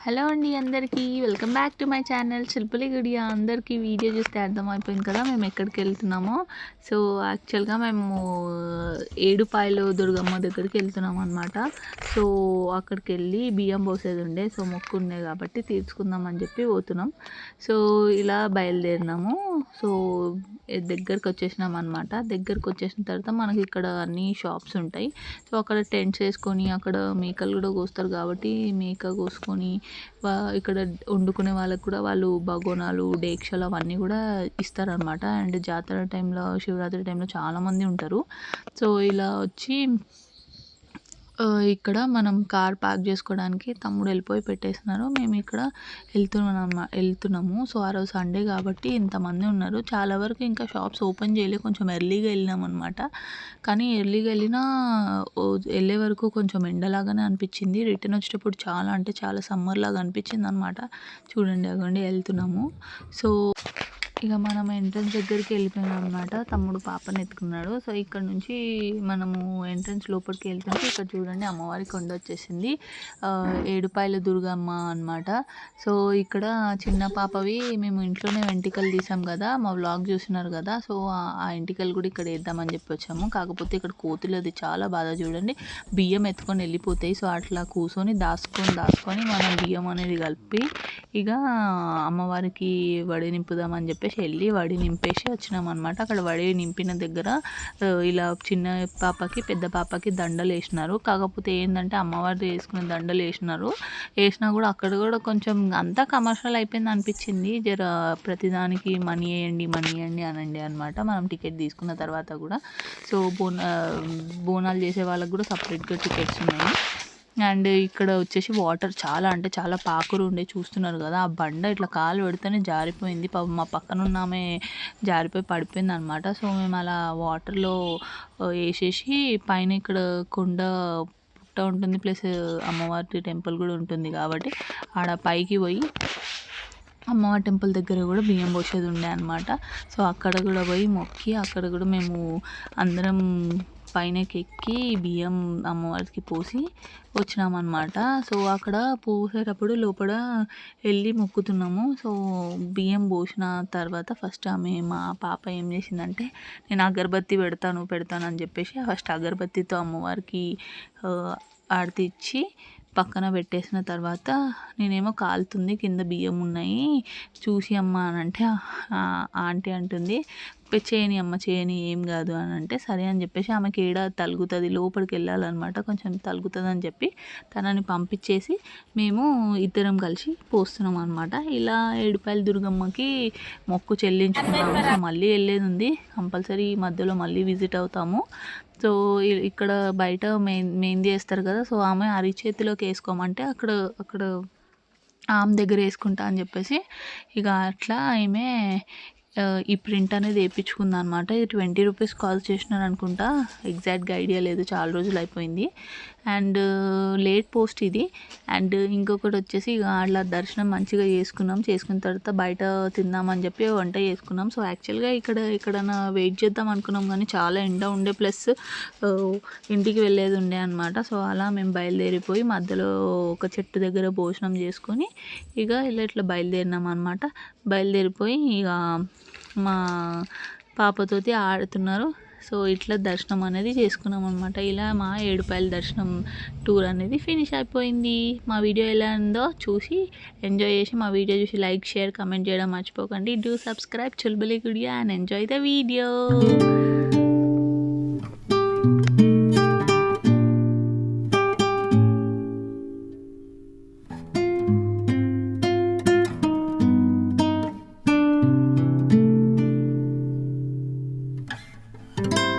Hello అండి అందరికీ welcome back to my channel శిల్పలి గుడియా. అందరికీ వీడియో చూస్తే అర్థమైపోయింది కదా మేము ఎక్కడికి వెళ్తున్నామో. సో యాక్చువల్గా మేము ఏడుపాయలు దుర్గమ్మ దగ్గరికి వెళ్తున్నాం అనమాట. సో అక్కడికి వెళ్ళి బియ్యం పోసేది ఉండే, సో మొక్కు ఉండే కాబట్టి తీర్చుకుందాం అని చెప్పి పోతున్నాం. సో ఇలా బయలుదేరినాము. సో దగ్గరికి వచ్చేసినాం అనమాట. దగ్గరికి వచ్చేసిన తర్వాత మనకి ఇక్కడ అన్ని షాప్స్ ఉంటాయి. సో అక్కడ టెంట్స్ వేసుకొని అక్కడ మేకలు కూడా కోస్తారు కాబట్టి మేక కోసుకొని ఇక్కడ వండుకునే వాళ్ళకు కూడా వాళ్ళు బగోనాలు డేక్షలు అవన్నీ కూడా ఇస్తారనమాట. అండ్ జాతర టైంలో శివరాత్రి టైంలో చాలామంది ఉంటారు. సో ఇలా వచ్చి ఇక్కడ మనం కార్ పార్క్ చేసుకోవడానికి తమ్ముడు వెళ్ళిపోయి పెట్టేస్తున్నారు. మేము ఇక్కడ వెళ్తున్నాము. సో ఆ రోజు సండే కాబట్టి ఇంతమంది ఉన్నారు. చాలా వరకు ఇంకా షాప్స్ ఓపెన్ చేయలేదు, కొంచెం ఎర్లీగా వెళ్ళినాం అనమాట. కానీ ఎర్లీగా వెళ్ళినా వెళ్ళే వరకు కొంచెం ఎండలాగానే అనిపించింది. రిటర్న్ వచ్చేటప్పుడు చాలా అంటే చాలా సమ్మర్ లాగా అనిపించింది అనమాట. చూడండి అగండి వెళ్తున్నాము. సో ఇక మనం ఎంట్రన్స్ దగ్గరికి వెళ్ళిపోయాం అనమాట. తమ్ముడు పాపని ఎత్తుకున్నాడు. సో ఇక్కడ నుంచి మనము ఎంట్రన్స్ లోపలికి వెళ్తుంటే ఇక్కడ చూడండి అమ్మవారి కొండ వచ్చేసింది. ఏడుపాయల దుర్గమ్మ అనమాట. సో ఇక్కడ చిన్న పాపవి మేము ఇంట్లోనే వెంట్రుకలు తీసాం కదా, మా వ్లాగ్ చూసినారు కదా. సో ఆ వెంట్రుకలు కూడా ఇక్కడ వేద్దామని చెప్పి వచ్చాము. కాకపోతే ఇక్కడ కోతులు అది చాలా బాధ. చూడండి బియ్యం ఎత్తుకొని వెళ్ళిపోతాయి. సో అట్లా కూర్చొని దాచుకొని మనం బియ్యం అనేది కలిపి ఇక అమ్మవారికి వడి నింపుదామని చెప్పేసి వెళ్ళి వడి నింపేసి వచ్చినాం అనమాట. అక్కడ వడి నింపిన దగ్గర ఇలా చిన్న పాపకి పెద్ద పాపకి దండలు వేసినారు. కాకపోతే ఏంటంటే అమ్మవారి వేసుకునే దండలు వేసినా కూడా అక్కడ కూడా కొంచెం అంతా కమర్షియల్ అయిపోయింది అనిపించింది. జర ప్రతిదానికి మనీ వేయండి అనండి అనమాట మనం టికెట్ తీసుకున్న తర్వాత కూడా. సో బోనాలు చేసే వాళ్ళకి కూడా సపరేట్గా టికెట్స్ ఉన్నాయి. అండ్ ఇక్కడ వచ్చేసి వాటర్ చాలా అంటే చాలా పాకురు ఉండే చూస్తున్నారు కదా. ఆ బండ ఇట్లా కాలు పెడితేనే జారిపోయింది. మా పక్కన ఉన్న ఆమె జారిపోయి పడిపోయింది అనమాట. సో మేము అలా వాటర్లో వేసేసి పైన ఇక్కడ కొండ పుట్ట ఉంటుంది, ప్లస్ అమ్మవారి టెంపుల్ కూడా ఉంటుంది కాబట్టి ఆడ పైకి పోయి అమ్మవారి టెంపుల్ దగ్గర కూడా బియ్యం పోసేది ఉండే అనమాట. సో అక్కడ కూడా పోయి మొక్కి అక్కడ కూడా మేము అందరం పైనకి ఎక్కి బియ్యం అమ్మవారికి పోసి వచ్చినామన్నమాట. సో అక్కడ పోసేటప్పుడు లోపల వెళ్ళి మొక్కుతున్నాము. సో బియ్యం పోసిన తర్వాత ఫస్ట్ మా పాప ఏం చేసిందంటే నేను అగరబత్తి పెడతాను అని చెప్పేసి ఫస్ట్ అగరబత్తితో అమ్మవారికి ఆరతి ఇచ్చి పక్కన పెట్టేసిన తర్వాత నేనేమో కాలుతుంది కింద బియ్యం ఉన్నాయి చూసి అమ్మ అని అంటే ఆంటీ అంటుంది చేయని ఏం కాదు అని అంటే సరే అని చెప్పేసి ఆమెకి ఏడా తలుగుతుంది లోపలికి వెళ్ళాలన్నమాట, కొంచెం తలుగుతుంది అని చెప్పి తనని పంపించేసి మేము ఇద్దరం కలిసి పోస్తున్నాం అనమాట. ఇలా ఏడుపాయల దుర్గమ్మకి మొక్కు చెల్లించుకున్నాము. సో మళ్ళీ వెళ్ళేది ఉంది కంపల్సరీ, మధ్యలో మళ్ళీ విజిట్ అవుతాము. సో ఇక్కడ బయట మెహందీ వేస్తారు కదా. సో ఆమె అరిచేతిలోకి వేసుకోమంటే అక్కడ ఆమె దగ్గర వేసుకుంటా అని చెప్పేసి ఇక అట్లా ఆమె ఈ ప్రింట్ అనేది వేయించుకుంది అనమాట. ఇది 20 రూపీస్ కాల్ చేసినారు అనుకుంటా, ఎగ్జాక్ట్గా ఐడియా లేదు, చాలా రోజులు అయిపోయింది. అండ్ లేట్ పోస్ట్ ఇది. అండ్ ఇంకొకటి వచ్చేసి అట్లా దర్శనం మంచిగా చేసుకున్న తర్వాత బయట తిందామని చెప్పి వంట చేసుకున్నాం. సో యాక్చువల్గా ఎక్కడైనా వెయిట్ చేద్దాం అనుకున్నాం కానీ చాలా ఎండ ఉండే, ప్లస్ ఇంటికి వెళ్ళేది ఉండే అనమాట. సో అలా మేము బయలుదేరిపోయి మధ్యలో ఒక చెట్టు దగ్గర భోజనం చేసుకొని ఇక ఇట్లా బయలుదేరినాం అనమాట. బయలుదేరిపోయి ఇక మా పాపతోటి ఆడుతున్నారు. సో ఇట్లా దర్శనం అనేది చేసుకున్నాం అనమాట. ఇలా మా ఏడుపాయల దర్శనం టూర్ అనేది ఫినిష్ అయిపోయింది. మా వీడియో ఎలా ఉందో చూసి ఎంజాయ్ చేసి మా వీడియో చూసి లైక్ షేర్ కమెంట్ చేయడం మర్చిపోకండి. Do subscribe Chulbuli Gudiya and enjoy the video.